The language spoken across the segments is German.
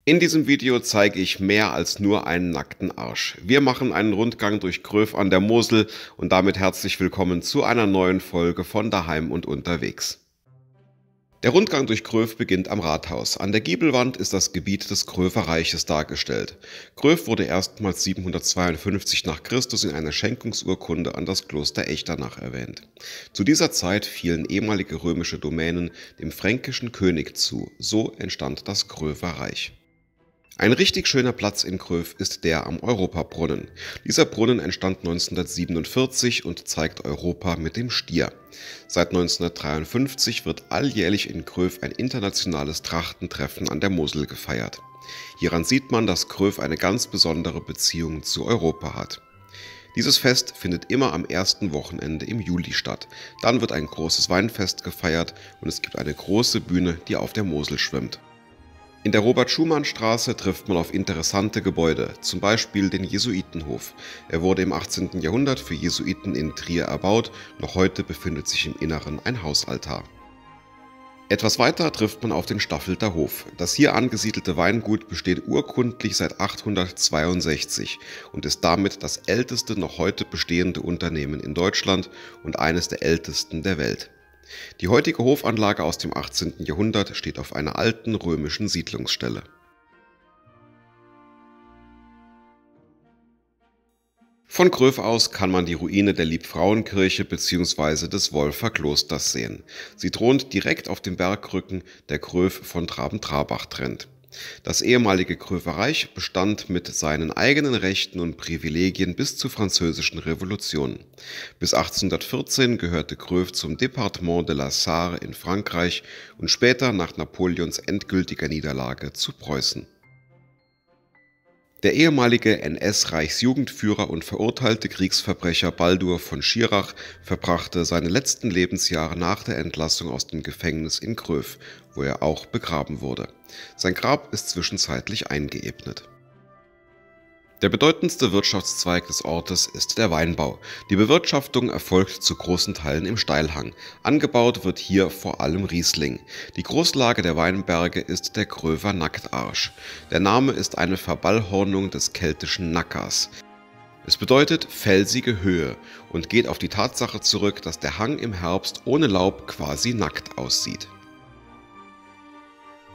In diesem Video zeige ich mehr als nur einen nackten Arsch. Wir machen einen Rundgang durch Gröf an der Mosel und damit herzlich willkommen zu einer neuen Folge von Daheim und unterwegs. Der Rundgang durch Gröf beginnt am Rathaus. An der Giebelwand ist das Gebiet des Gröfer Reiches dargestellt. Gröf wurde erstmals 752 nach Christus in einer Schenkungsurkunde an das Kloster Echternach erwähnt. Zu dieser Zeit fielen ehemalige römische Domänen dem fränkischen König zu. So entstand das Gröfer Reich. Ein richtig schöner Platz in Gröf ist der am Europabrunnen. Dieser Brunnen entstand 1947 und zeigt Europa mit dem Stier. Seit 1953 wird alljährlich in Gröf ein internationales Trachtentreffen an der Mosel gefeiert. Hieran sieht man, dass Gröf eine ganz besondere Beziehung zu Europa hat. Dieses Fest findet immer am ersten Wochenende im Juli statt. Dann wird ein großes Weinfest gefeiert und es gibt eine große Bühne, die auf der Mosel schwimmt. In der Robert-Schumann-Straße trifft man auf interessante Gebäude, zum Beispiel den Jesuitenhof. Er wurde im 18. Jahrhundert für Jesuiten in Trier erbaut, noch heute befindet sich im Inneren ein Hausaltar. Etwas weiter trifft man auf den Staffelter Hof. Das hier angesiedelte Weingut besteht urkundlich seit 862 und ist damit das älteste noch heute bestehende Unternehmen in Deutschland und eines der ältesten der Welt. Die heutige Hofanlage aus dem 18. Jahrhundert steht auf einer alten römischen Siedlungsstelle. Von Gröf aus kann man die Ruine der Liebfrauenkirche bzw. des Wolfer Klosters sehen. Sie thront direkt auf dem Bergrücken, der Gröf von Traben-Trarbach trennt. Das ehemalige Gröfer Reich bestand mit seinen eigenen Rechten und Privilegien bis zur Französischen Revolution. Bis 1814 gehörte Gröf zum Département de la Sarre in Frankreich und später nach Napoleons endgültiger Niederlage zu Preußen. Der ehemalige NS-Reichsjugendführer und verurteilte Kriegsverbrecher Baldur von Schirach verbrachte seine letzten Lebensjahre nach der Entlassung aus dem Gefängnis in Gröf, wo er auch begraben wurde. Sein Grab ist zwischenzeitlich eingeebnet. Der bedeutendste Wirtschaftszweig des Ortes ist der Weinbau. Die Bewirtschaftung erfolgt zu großen Teilen im Steilhang. Angebaut wird hier vor allem Riesling. Die Großlage der Weinberge ist der Gröfer Nacktarsch. Der Name ist eine Verballhornung des keltischen Nackers. Es bedeutet felsige Höhe und geht auf die Tatsache zurück, dass der Hang im Herbst ohne Laub quasi nackt aussieht.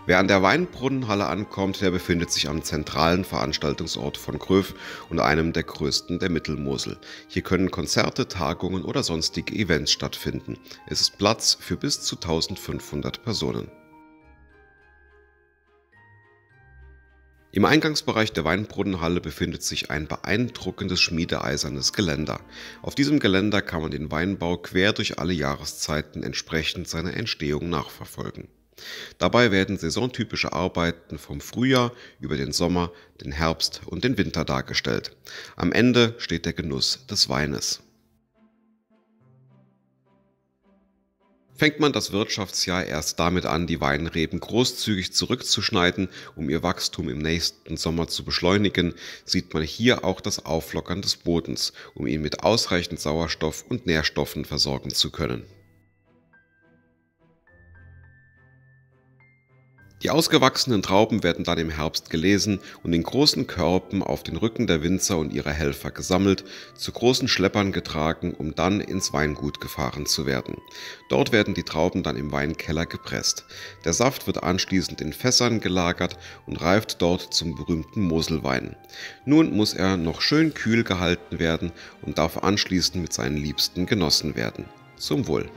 Wer an der Weinbrunnenhalle ankommt, der befindet sich am zentralen Veranstaltungsort von Gröf und einem der größten der Mittelmosel. Hier können Konzerte, Tagungen oder sonstige Events stattfinden. Es ist Platz für bis zu 1500 Personen. Im Eingangsbereich der Weinbrunnenhalle befindet sich ein beeindruckendes schmiedeeisernes Geländer. Auf diesem Geländer kann man den Weinbau quer durch alle Jahreszeiten entsprechend seiner Entstehung nachverfolgen. Dabei werden saisontypische Arbeiten vom Frühjahr über den Sommer, den Herbst und den Winter dargestellt. Am Ende steht der Genuss des Weines. Fängt man das Wirtschaftsjahr erst damit an, die Weinreben großzügig zurückzuschneiden, um ihr Wachstum im nächsten Sommer zu beschleunigen, sieht man hier auch das Auflockern des Bodens, um ihn mit ausreichend Sauerstoff und Nährstoffen versorgen zu können. Die ausgewachsenen Trauben werden dann im Herbst gelesen und in großen Körben auf den Rücken der Winzer und ihrer Helfer gesammelt, zu großen Schleppern getragen, um dann ins Weingut gefahren zu werden. Dort werden die Trauben dann im Weinkeller gepresst. Der Saft wird anschließend in Fässern gelagert und reift dort zum berühmten Moselwein. Nun muss er noch schön kühl gehalten werden und darf anschließend mit seinen Liebsten genossen werden. Zum Wohl.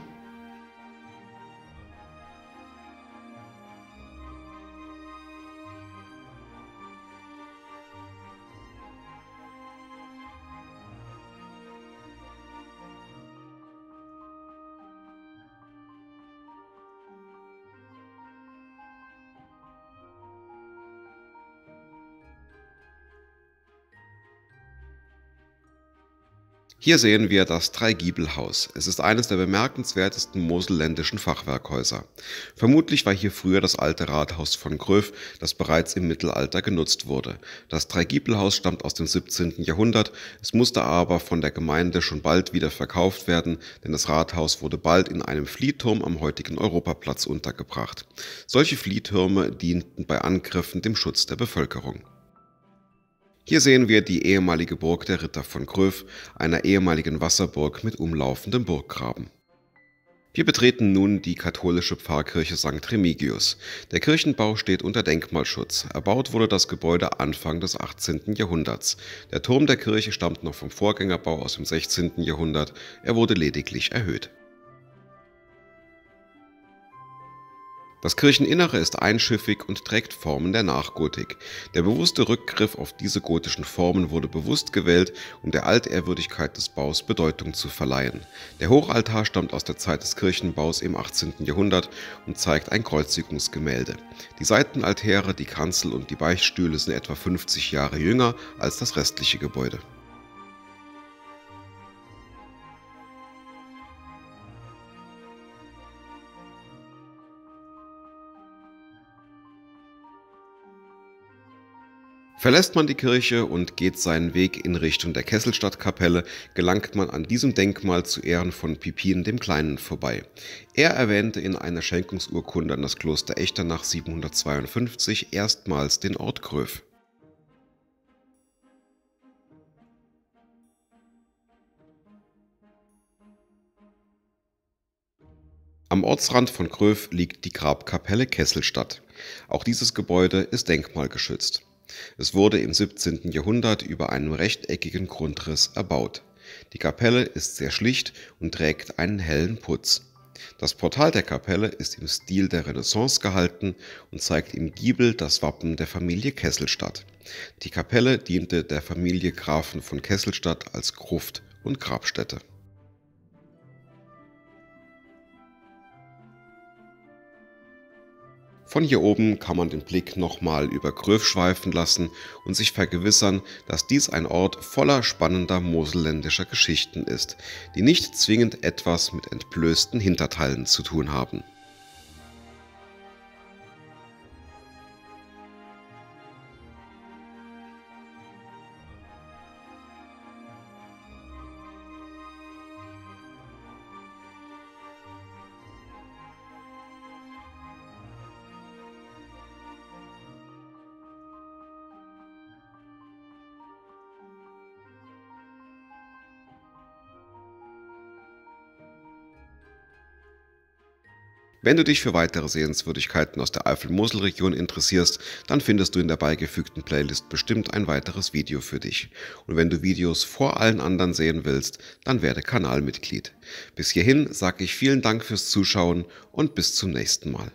Hier sehen wir das Dreigiebelhaus. Es ist eines der bemerkenswertesten moselländischen Fachwerkhäuser. Vermutlich war hier früher das alte Rathaus von Gröf, das bereits im Mittelalter genutzt wurde. Das Dreigiebelhaus stammt aus dem 17. Jahrhundert, es musste aber von der Gemeinde schon bald wieder verkauft werden, denn das Rathaus wurde bald in einem Fliehturm am heutigen Europaplatz untergebracht. Solche Fliehtürme dienten bei Angriffen dem Schutz der Bevölkerung. Hier sehen wir die ehemalige Burg der Ritter von Gröf, einer ehemaligen Wasserburg mit umlaufendem Burggraben. Wir betreten nun die katholische Pfarrkirche St. Remigius. Der Kirchenbau steht unter Denkmalschutz. Erbaut wurde das Gebäude Anfang des 18. Jahrhunderts. Der Turm der Kirche stammt noch vom Vorgängerbau aus dem 16. Jahrhundert. Er wurde lediglich erhöht. Das Kircheninnere ist einschiffig und trägt Formen der Nachgotik. Der bewusste Rückgriff auf diese gotischen Formen wurde bewusst gewählt, um der Altehrwürdigkeit des Baus Bedeutung zu verleihen. Der Hochaltar stammt aus der Zeit des Kirchenbaus im 18. Jahrhundert und zeigt ein Kreuzigungsgemälde. Die Seitenaltäre, die Kanzel und die Beichtstühle sind etwa 50 Jahre jünger als das restliche Gebäude. Verlässt man die Kirche und geht seinen Weg in Richtung der Kesselstadtkapelle, gelangt man an diesem Denkmal zu Ehren von Pippin dem Kleinen vorbei. Er erwähnte in einer Schenkungsurkunde an das Kloster Echternach 752 erstmals den Ort Gröf. Am Ortsrand von Gröf liegt die Grabkapelle Kesselstadt. Auch dieses Gebäude ist denkmalgeschützt. Es wurde im 17. Jahrhundert über einem rechteckigen Grundriss erbaut. Die Kapelle ist sehr schlicht und trägt einen hellen Putz. Das Portal der Kapelle ist im Stil der Renaissance gehalten und zeigt im Giebel das Wappen der Familie Kesselstadt. Die Kapelle diente der Familie Grafen von Kesselstadt als Gruft und Grabstätte. Von hier oben kann man den Blick nochmal über Gröf schweifen lassen und sich vergewissern, dass dies ein Ort voller spannender moselländischer Geschichten ist, die nicht zwingend etwas mit entblößten Hinterteilen zu tun haben. Wenn du dich für weitere Sehenswürdigkeiten aus der Eifel-Mosel-Region interessierst, dann findest du in der beigefügten Playlist bestimmt ein weiteres Video für dich. Und wenn du Videos vor allen anderen sehen willst, dann werde Kanalmitglied. Bis hierhin sage ich vielen Dank fürs Zuschauen und bis zum nächsten Mal.